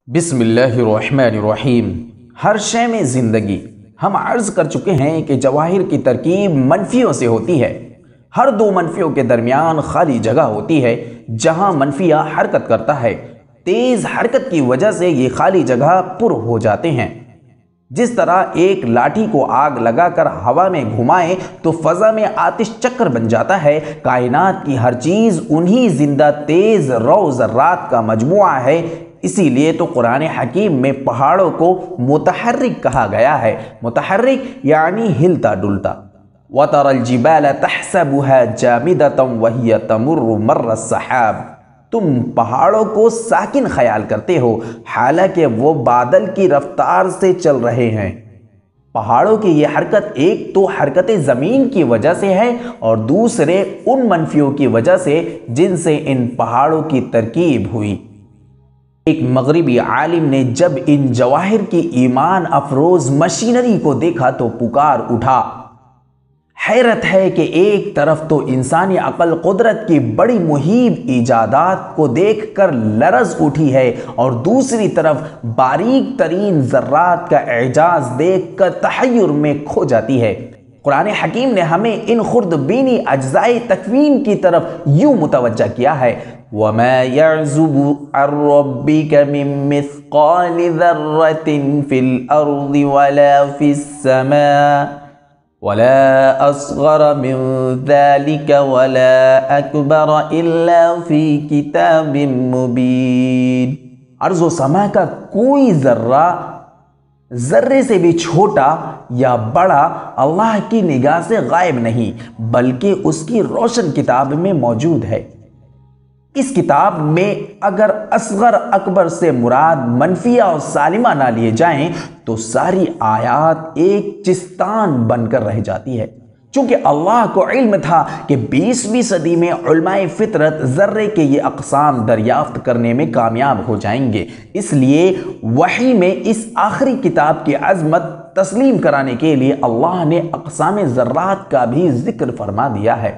بسم اللہ الرحمن الرحیم۔ ہر شے میں زندگی۔ ہم عرض کر چکے ہیں کہ جواہر کی ترکیب منفیوں سے ہوتی ہے۔ ہر دو منفیوں کے درمیان خالی جگہ ہوتی ہے جہاں منفیہ حرکت کرتا ہے۔ تیز حرکت کی وجہ سے یہ خالی جگہ پر ہو جاتے ہیں۔ جس طرح ایک لاٹھی کو آگ لگا کر ہوا میں گھمائیں تو فضا میں آتش چکر بن جاتا ہے۔ کائنات کی ہر چیز انہی زندہ تیز رو ذرات کا مجموعہ ہے۔ اسی لیے تو قرآن حکیم میں پہاڑوں کو متحرک کہا گیا ہے۔ متحرک یعنی ہلتا ڈلتا۔ وَتَرَى الْجِبَالَ تَحْسَبُهَا جَامِدَةً وَهِيَ تَمُرُّ مَرَّ السَّحَابِ۔ تم پہاڑوں کو ساکن خیال کرتے ہو حالانکہ وہ بادل کی رفتار سے چل رہے ہیں۔ پہاڑوں کی یہ حرکت ایک تو حرکت زمین کی وجہ سے ہے اور دوسرے ان منفیوں کی وجہ سے جن سے ان پہاڑوں کی ترکیب ہوئی۔ ایک مغربی عالم نے جب ان جواہر کی ایمان افروز مشینری کو دیکھا تو پکار اٹھا، حیرت ہے کہ ایک طرف تو انسانی عقل قدرت کی بڑی مہیب ایجادات کو دیکھ کر لرز اٹھی ہے اور دوسری طرف باریک ترین ذرات کا اعجاز دیکھ کر تحیر میں کھو جاتی ہے۔ قرآن حکیم نے ہمیں ان خردبینی اجزائے تکوین کی طرف یوں متوجہ کیا ہے، وَمَا يَعْزُبُ عَنْ رَبِّكَ مِن مِّثْقَالِ ذَرَّةٍ فِي الْأَرْضِ وَلَا فِي السَّمَاءِ وَلَا أَصْغَرَ مِن ذَلِكَ وَلَا أَكْبَرَ إِلَّا فِي كِتَابٍ مُبِينٍ۔ ارض و سما کا کوئی ذرہ ذرے سے بھی چھوٹا یا بڑا اللہ کی نگاہ سے غائب نہیں بلکہ اس کی روشن کتاب میں موجود ہے۔ اس کتاب میں اگر اصغر اکبر سے مراد منفیہ اور سالمہ نہ لیے جائیں تو ساری آیات ایک چستان بن کر رہ جاتی ہے۔ چونکہ اللہ کو علم تھا کہ 20ویں صدی میں علماء فطرت ذرے کے یہ اقسام دریافت کرنے میں کامیاب ہو جائیں گے، اس لیے وحی میں اس آخری کتاب کی عظمت تسلیم کرانے کے لیے اللہ نے اقسام ذرات کا بھی ذکر فرما دیا ہے۔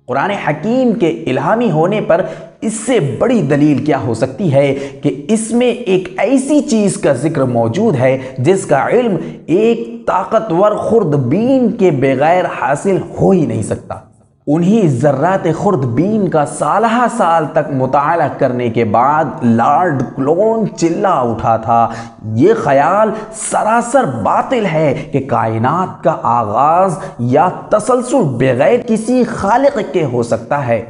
قرآن حکیم کے الہامی ہونے پر اس سے بڑی دلیل کیا ہو سکتی ہے کہ اس میں ایک ایسی چیز کا ذکر موجود ہے جس کا علم ایک طاقتور خوردبین کے بغیر حاصل ہو ہی نہیں سکتا۔ انہی ذرات خوردبین کا سالہ سال تک مطالعہ کرنے کے بعد لارڈ کلون چلا اٹھا تھا، یہ خیال سراسر باطل ہے کہ کائنات کا آغاز یا تسلسل بغیر کسی خالق کے ہو سکتا ہے۔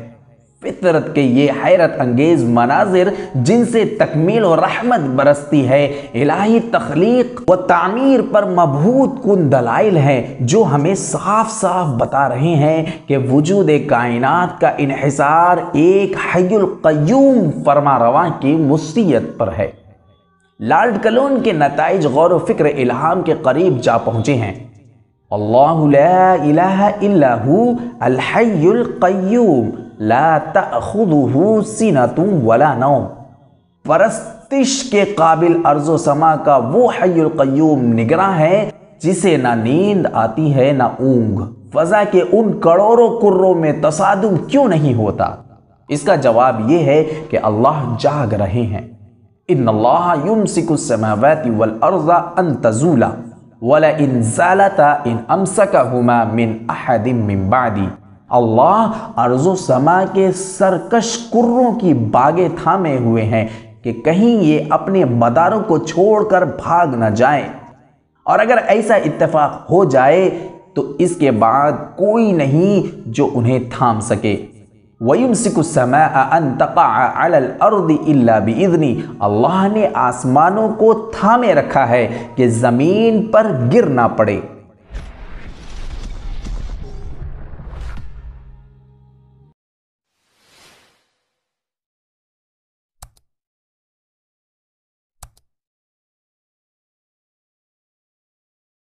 فطرت کے یہ حیرت انگیز مناظر جن سے تکمیل و رحمت برستی ہے الہی تخلیق و تعمیر پر مبہوت کن دلائل ہیں جو ہمیں صاف صاف بتا رہے ہیں کہ وجود کائنات کا انحصار ایک حی القیوم فرما رواں کی مصیت پر ہے۔ لارڈ کلون کے نتائج غور و فکر الہام کے قریب جا پہنچے ہیں۔ اللہ لا الہ الا ہو الحی القیوم لا تأخذہ سنۃ ولا نوم۔ پرستش کے قابل ارض و سما کا وہ حی القیوم نگراں ہے جسے نہ نیند آتی ہے نہ اونگ۔ فضا کے ان کروڑوں کروں میں تصادم کیوں نہیں ہوتا؟ اس کا جواب یہ ہے کہ اللہ جاگ رہے ہیں۔ ان اللہ یمسک السماوات والارض ان تزولا وَلَئِن زَالَتَا إِنْ أَمْسَكَهُمَا مِنْ أَحَدٍ مِّن بَعْدِي۔ اللہ ارض و سما کے سرکش کروں کی باگیں تھامے ہوئے ہیں کہ کہیں یہ اپنے مداروں کو چھوڑ کر بھاگ نہ جائیں، اور اگر ایسا اتفاق ہو جائے تو اس کے بعد کوئی نہیں جو انہیں تھام سکے۔ وَيُمْسِكُ السَّمَاءَ أَن تَقَعَ عَلَى الْأَرْضِ إِلَّا بِإِذْنِهِ۔ اللہ نے آسمانوں کو تھامے رکھا ہے کہ زمین پر گر نہ پڑے